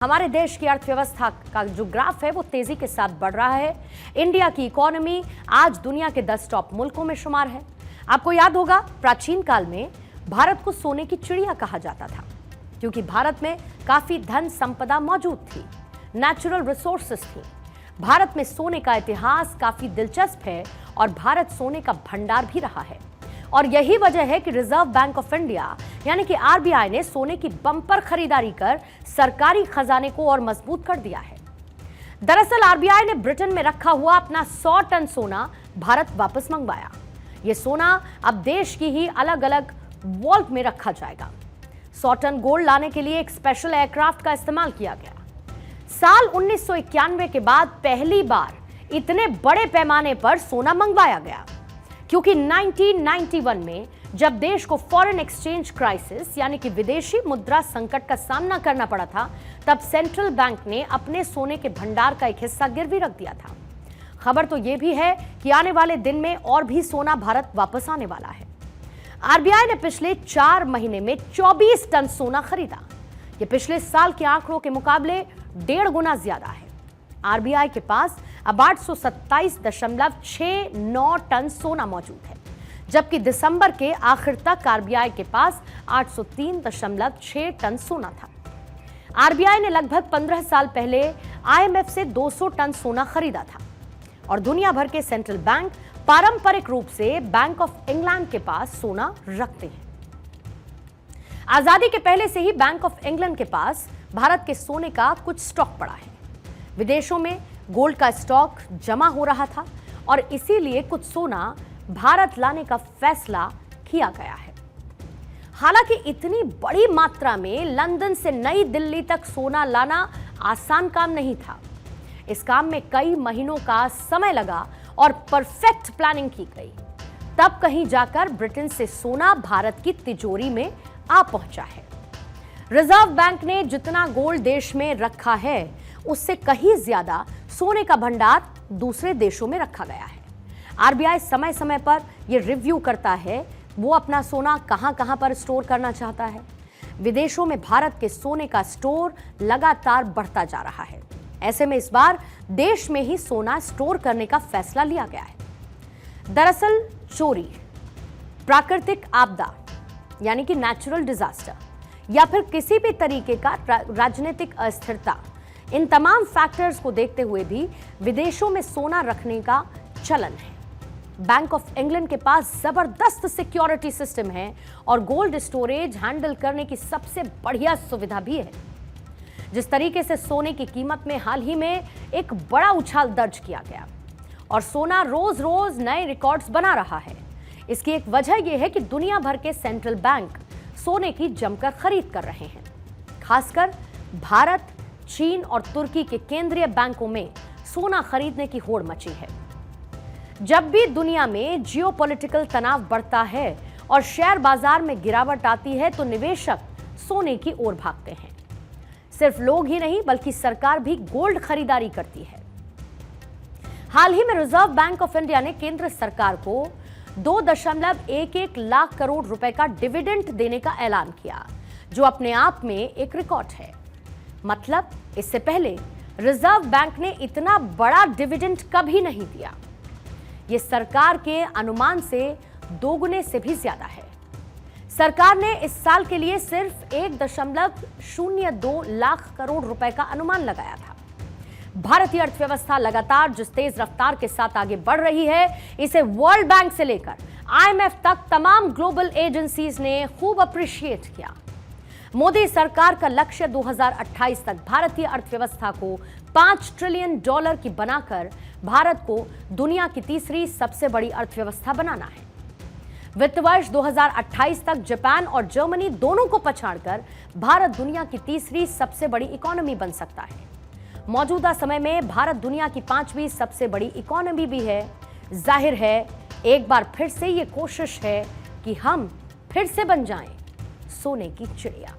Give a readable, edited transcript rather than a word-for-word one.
हमारे देश की अर्थव्यवस्था का जो ग्राफ है वो तेजी के साथ बढ़ रहा है। इंडिया की इकोनॉमी आज दुनिया के 10 टॉप मुल्कों में शुमार है। आपको याद होगा प्राचीन काल में भारत को सोने की चिड़िया कहा जाता था, क्योंकि भारत में काफी धन संपदा मौजूद थी, नेचुरल रिसोर्सेस थी। भारत में सोने का इतिहास काफी दिलचस्प है और भारत सोने का भंडार भी रहा है। और यही वजह है कि रिजर्व बैंक ऑफ इंडिया यानी कि आरबीआई ने सोने की बम्पर खरीदारी कर सरकारी खजाने को और मजबूत कर दिया है। दरअसल आरबीआई ने ब्रिटेन में रखा हुआ अपना 100 टन सोना भारत वापस मंगवाया। यह सोना अब देश की ही अलग अलग वॉल्ट में रखा जाएगा। 100 टन गोल्ड लाने के लिए एक स्पेशल एयरक्राफ्ट का इस्तेमाल किया गया। साल 1991 के बाद पहली बार इतने बड़े पैमाने पर सोना मंगवाया गया, क्योंकि 1991 में जब देश को फॉरेन एक्सचेंज क्राइसिस यानी कि विदेशी मुद्रा संकट का सामना करना पड़ा था, तब सेंट्रल बैंक ने अपने सोने के भंडार का एक हिस्सा गिरवी रख दिया था। खबर तो यह भी है कि आने वाले दिन में और भी सोना भारत वापस आने वाला है। आरबीआई ने पिछले 4 महीने में 24 टन सोना खरीदा। यह पिछले साल के आंकड़ों के मुकाबले 1.5 गुना ज्यादा है। आरबीआई के पास अब 827.69 टन सोना मौजूद है, जबकि दिसंबर के आखिर तक आरबीआई के पास 803.6 टन सोना था। आरबीआई ने लगभग 15 साल पहले आईएमएफ से 200 टन सोना खरीदा था और दुनिया भर के सेंट्रल बैंक पारंपरिक रूप से बैंक ऑफ इंग्लैंड के पास सोना रखते हैं। आजादी के पहले से ही बैंक ऑफ इंग्लैंड के पास भारत के सोने का कुछ स्टॉक पड़ा है। विदेशों में गोल्ड का स्टॉक जमा हो रहा था और इसीलिए कुछ सोना भारत लाने का फैसला किया गया है। हालांकि इतनी बड़ी मात्रा में लंदन से नई दिल्ली तक सोना लाना आसान काम नहीं था। इस काम में कई महीनों का समय लगा और परफेक्ट प्लानिंग की गई। तब कहीं जाकर ब्रिटेन से सोना भारत की तिजोरी में आ पहुंचा है। रिजर्व बैंक ने जितना गोल्ड देश में रखा है, उससे कहीं ज्यादा सोने का भंडार दूसरे देशों में रखा गया है। आरबीआई समय समय पर यह रिव्यू करता है वो अपना सोना कहां कहां पर स्टोर करना चाहता है। विदेशों में भारत के सोने का स्टोर लगातार बढ़ता जा रहा है। ऐसे में इस बार देश में ही सोना स्टोर करने का फैसला लिया गया है। दरअसल चोरी, प्राकृतिक आपदा यानी कि नेचुरल डिजास्टर या फिर किसी भी तरीके का राजनीतिक अस्थिरता, इन तमाम फैक्टर्स को देखते हुए भी विदेशों में सोना रखने का चलन है। बैंक ऑफ इंग्लैंड के पास जबरदस्त सिक्योरिटी सिस्टम है और गोल्ड स्टोरेज हैंडल करने की सबसे बढ़िया सुविधा भी है। जिस तरीके से सोने की कीमत में हाल ही में एक बड़ा उछाल दर्ज किया गया और सोना रोज रोज नए रिकॉर्ड्स बना रहा है, इसकी एक वजह यह है कि दुनिया भर के सेंट्रल बैंक सोने की जमकर खरीद कर रहे हैं। खासकर भारत, चीन और तुर्की के केंद्रीय बैंकों में सोना खरीदने की होड़ मची है। जब भी दुनिया में जियोपॉलिटिकल तनाव बढ़ता है और शेयर बाजार में गिरावट आती है, तो निवेशक सोने की ओर भागते हैं। सिर्फ लोग ही नहीं बल्कि सरकार भी गोल्ड खरीदारी करती है। हाल ही में रिजर्व बैंक ऑफ इंडिया ने केंद्र सरकार को 2.11 लाख करोड़ रुपए का डिविडेंड देने का ऐलान किया, जो अपने आप में एक रिकॉर्ड है। मतलब इससे पहले रिजर्व बैंक ने इतना बड़ा डिविडेंड कभी नहीं दिया। यह सरकार के अनुमान से 2 गुने से भी ज्यादा है। सरकार ने इस साल के लिए सिर्फ 1.02 लाख करोड़ रुपए का अनुमान लगाया था। भारतीय अर्थव्यवस्था लगातार जिस तेज रफ्तार के साथ आगे बढ़ रही है, इसे वर्ल्ड बैंक से लेकर आईएमएफ तक तमाम ग्लोबल एजेंसीज ने खूब अप्रिशिएट किया। मोदी सरकार का लक्ष्य 2028 तक भारतीय अर्थव्यवस्था को $5 ट्रिलियन की बनाकर भारत को दुनिया की तीसरी सबसे बड़ी अर्थव्यवस्था बनाना है। वित्त वर्ष 2028 तक जापान और जर्मनी दोनों को पछाड़कर भारत दुनिया की तीसरी सबसे बड़ी इकोनॉमी बन सकता है। मौजूदा समय में भारत दुनिया की 5वीं सबसे बड़ी इकोनॉमी भी है। जाहिर है एक बार फिर से ये कोशिश है कि हम फिर से बन जाएं सोने की चिड़िया।